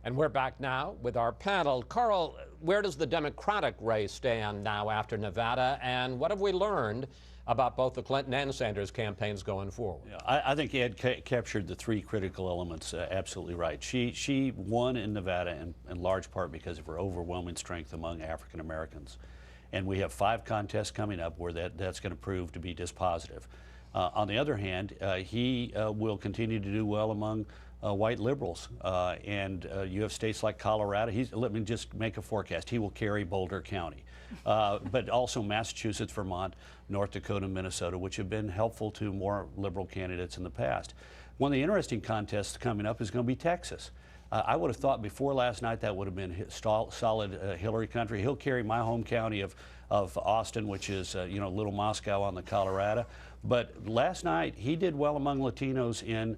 And we're back now with our panel. Karl, where does the Democratic race stand now after Nevada, and what have we learned about both the Clinton and Sanders campaigns going forward? Yeah, I think Ed captured the three critical elements absolutely right. She won in Nevada in large part because of her overwhelming strength among African Americans. And we have 5 contests coming up where that's going to prove to be dispositive. On the other hand, he will continue to do well among white liberals. And you have states like Colorado. Let me just make a forecast. He will carry Boulder County. But also Massachusetts, Vermont, North Dakota, Minnesota, which have been helpful to more liberal candidates in the past. One of the interesting contests coming up is going to be Texas. I would have thought before last night that would have been solid Hillary country. He'll carry my home county of Austin, which is little Moscow on the Colorado. But last night he did well among Latinos in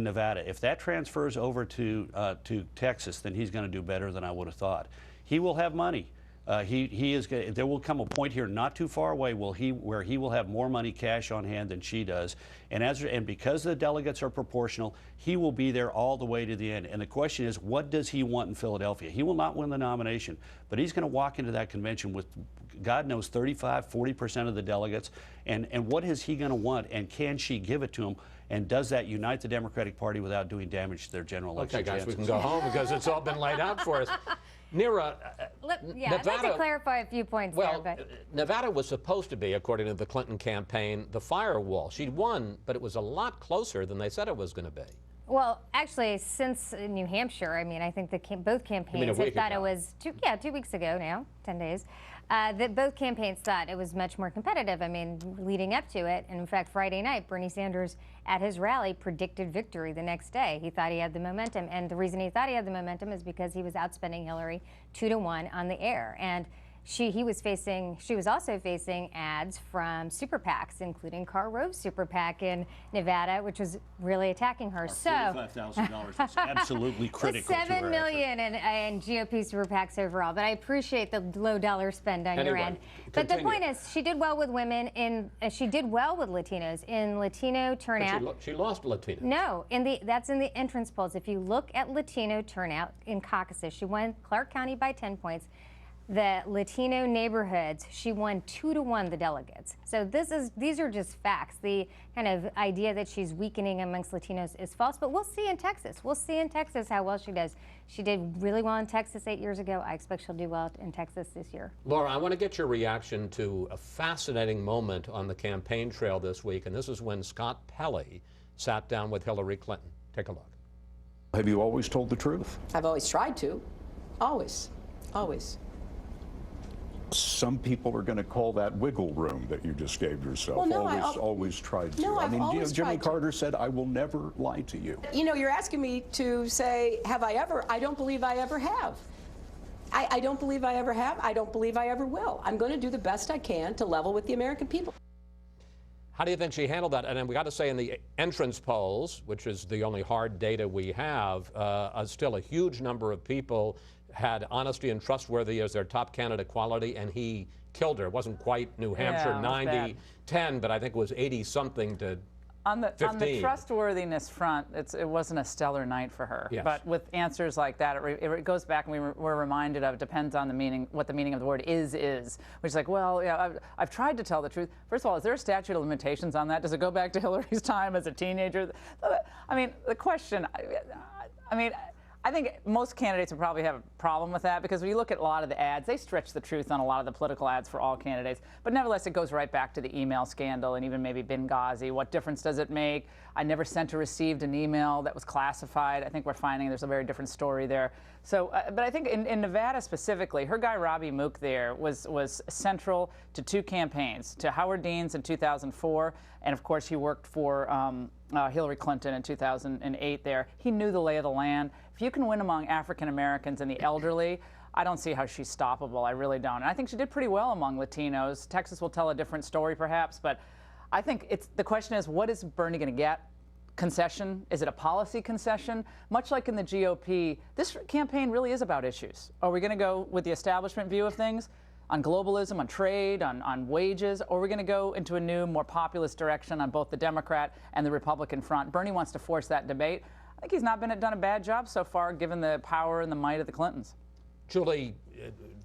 Nevada. If that transfers over to Texas, then he's going to do better than I would have thought. He will have money. There will come a point here not too far away where he will have more money cash on hand than she does, and because the delegates are proportional, he will be there all the way to the end. And the question is, what does he want in Philadelphia? He will not win the nomination, but he's going to walk into that convention with, God knows, 35–40% of the delegates. And what is he going to want? And can she give it to him? And does that unite the Democratic Party without doing damage to their general election Okay, guys, chances? we can go home because it's all been laid out for us. Neera, I'd like to clarify a few points there. But Nevada was supposed to be, according to the Clinton campaign, the firewall. She'd won, but it was a lot closer than they said it was going to be. Well, actually, since New Hampshire, I mean, I think both campaigns had thought it was 2 weeks ago now, 10 days, that both campaigns thought it was much more competitive. I mean, leading up to it, and in fact, Friday night, Bernie Sanders at his rally predicted victory the next day. He thought he had the momentum, and the reason he thought he had the momentum is because he was outspending Hillary 2-1 on the air. And she was also facing ads from super PACs, including Karl Rove's super PAC in Nevada, which was really attacking her. So $45,000 was absolutely critical. $7 million in GOP super PACs overall. But I appreciate the low dollar spend on your end. But the point is, she did well with women she did well with Latinos in Latino turnout. But she lost Latinos. No, that's in the entrance polls. If you look at Latino turnout in caucuses, she won Clark County by 10 points. The Latino neighborhoods, she won 2-1 the delegates. So these are just facts. The kind of idea that she's weakening amongst Latinos is false, but we'll see in Texas. We'll see in Texas how well she does. She did really well in Texas 8 years ago. I expect she'll do well in Texas this year. Laura, I want to get your reaction to a fascinating moment on the campaign trail this week, and this is when Scott Pelley sat down with Hillary Clinton. Take a look. Have you always told the truth? I've always tried to. Always. Always. Some people are going to call that wiggle room that you just gave yourself. Well, no, always tried to. No, I mean, always Jimmy tried to. Carter said, "I will never lie to you." You know, you're asking me to say, have I ever? I don't believe I ever have. I don't believe I ever have. I don't believe I ever will. I'm going to do the best I can to level with the American people. How do you think she handled that? And then we got to say in the entrance polls, which is the only hard data we have, still a huge number of people had honesty and trustworthy as their top candidate quality, and he killed her. It wasn't quite New Hampshire 90-10, but I think it was 80-something to 15. On the trustworthiness front, it wasn't a stellar night for her. Yes. But with answers like that, it goes back, and we're reminded of, depends on the meaning, what the meaning of the word is, which is like, well, yeah, I've tried to tell the truth. First of all, is there a statute of limitations on that? Does it go back to Hillary's time as a teenager? I mean, the question, I think most candidates would probably have a problem with that, because when you look at a lot of the ads, they stretch the truth on a lot of the political ads for all candidates. But nevertheless, it goes right back to the email scandal and even maybe Benghazi. What difference does it make? I never sent or received an email that was classified. I think we're finding there's a very different story there. So, but I think in Nevada specifically, her guy Robbie Mook there was central to 2 campaigns, to Howard Dean's in 2004, and of course he worked for Hillary Clinton in 2008 there. He knew the lay of the land. If you can win among African Americans and the elderly, I don't see how she's stoppable. I really don't. And I think she did pretty well among Latinos. Texas will tell a different story perhaps, but I think the question is, what is Bernie going to get? Concession? Is it a policy concession? Much like in the GOP, this campaign really is about issues. Are we going to go with the establishment view of things? On globalism, on trade, on wages, or are we going to go into a new, more populist direction on both the Democrat and the Republican front? Bernie wants to force that debate. I think he's not done a bad job so far, given the power and the might of the Clintons. Julie,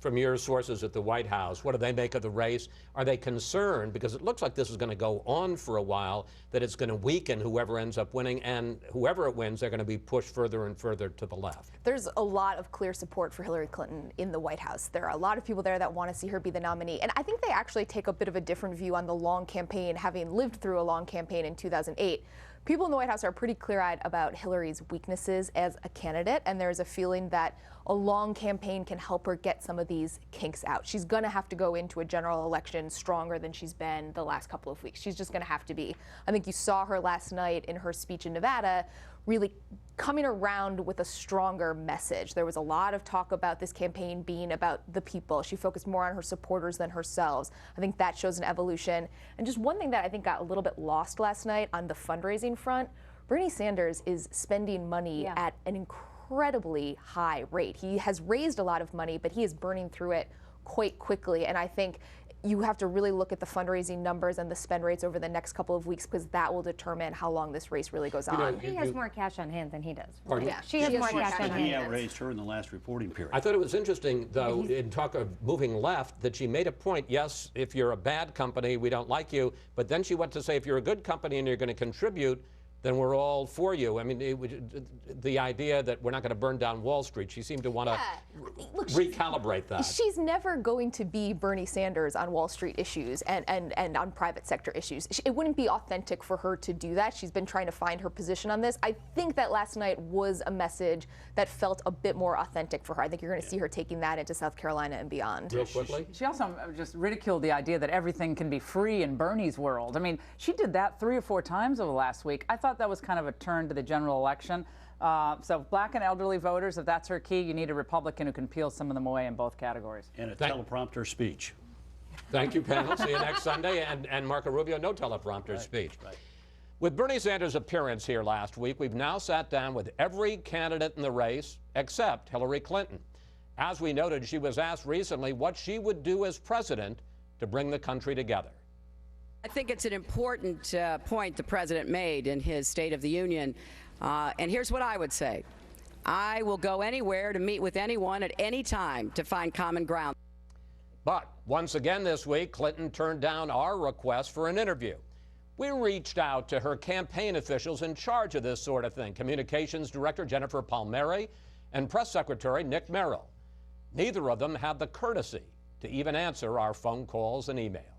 from your sources at the White House, what do they make of the race? Are they concerned, because it looks like this is going to go on for a while, that it's going to weaken whoever ends up winning, and whoever it wins, they're going to be pushed further and further to the left? There's a lot of clear support for Hillary Clinton in the White House. There are a lot of people there that want to see her be the nominee. And I think they actually take a bit of a different view on the long campaign, having lived through a long campaign in 2008. People in the White House are pretty clear-eyed about Hillary's weaknesses as a candidate, and there's a feeling that a long campaign can help her get some of these kinks out. She's going to have to go into a general election stronger than she's been the last couple of weeks. She's just going to have to be. I think you saw her last night in her speech in Nevada really coming around with a stronger message. There was a lot of talk about this campaign being about the people. She focused more on her supporters than herself. I think that shows an evolution. And just one thing that I think got a little bit lost last night on the fundraising front, Bernie Sanders is spending money at an incredibly high rate. He has raised a lot of money, but he is burning through it quite quickly. And I think you have to really look at the fundraising numbers and the spend rates over the next couple of weeks, because that will determine how long this race really goes on. He has more cash on hand than he does. Pardon? Yeah, she has more cash on He hand. outraised her in the last reporting period. I thought it was interesting, though, in talk of moving left, that she made a point, yes, if you're a bad company, we don't like you, but then she went to say, if you're a good company and you're going to contribute, then we're all for you. I mean, the idea that we're not going to burn down Wall Street, she seemed to want to recalibrate that. She's never going to be Bernie Sanders on Wall Street issues and on private sector issues. It wouldn't be authentic for her to do that. She's been trying to find her position on this. I think that last night was a message that felt a bit more authentic for her. I think you're going to see her taking that into South Carolina and beyond. Real quickly? She also just ridiculed the idea that everything can be free in Bernie's world. I mean, she did that 3 or 4 times over the last week. I thought that was kind of a turn to the general election. So black and elderly voters, if that's her key, you need a Republican who can peel some of them away in both categories. And a teleprompter speech. Thank you, panel. See you next Sunday. And Marco Rubio, no teleprompter speech. Right. With Bernie Sanders' appearance here last week, we've now sat down with every candidate in the race except Hillary Clinton. As we noted, she was asked recently what she would do as president to bring the country together. I think it's an important point the president made in his State of the Union. And here's what I would say. I will go anywhere to meet with anyone at any time to find common ground. But once again this week, Clinton turned down our request for an interview. We reached out to her campaign officials in charge of this sort of thing, Communications Director Jennifer Palmieri and Press Secretary Nick Merrill. Neither of them had the courtesy to even answer our phone calls and emails.